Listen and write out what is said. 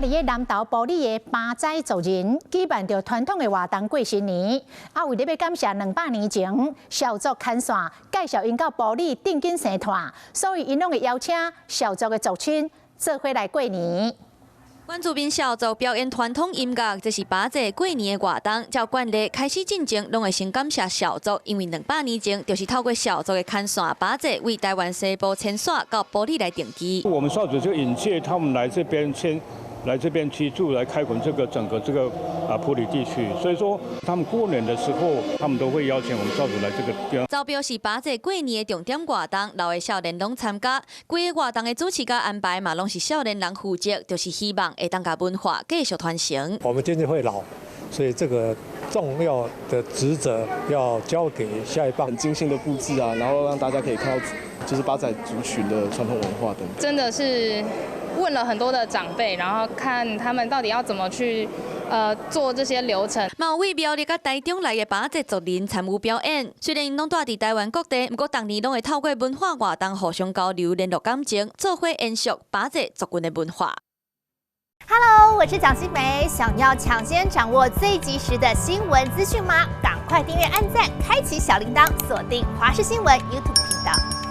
伫个南投埔里的巴仔族人举办着传统的活动过新年，为了要感谢200年前小族牵线介绍因到埔里定根生团，所以因拢会邀请小族的族亲做伙来过年。 原住民小族表演传统音乐，这是巴仔过年的活动。照惯例，开始进前，拢会先感谢小族，因为200年前就是透过小族的牵线，巴仔为台湾西部牵线到埔里来定居。我们少主就引介他们来这边来这边居住，来开垦整个埔里地区。所以说，他们过年的时候，他们都会邀请我们少主来这个地方。招标是巴仔过年的重点活动，老的少年拢参加。规个活动的主持甲安排嘛，拢是少年人负责，就是希望会当甲文化继续传承。我们渐渐会老，所以这个重要的职责要交给下一棒。很精心的布置啊，然后让大家可以看到就是巴仔族群的传统文化等。真的是。 问了很多的长辈，然后看他们到底要怎么去做这些流程。某位苗栗甲台中来的巴仔族人参与表演，虽然因拢住伫台湾各地，不过当年拢会透过文化活动互相交流、联络感情，做伙延续巴仔族群的文化。Hello， 我是蒋欣梅，想要抢先掌握最及时的新闻资讯吗？赶快订阅、按赞、开启小铃铛，锁定华视新闻 YouTube 频道。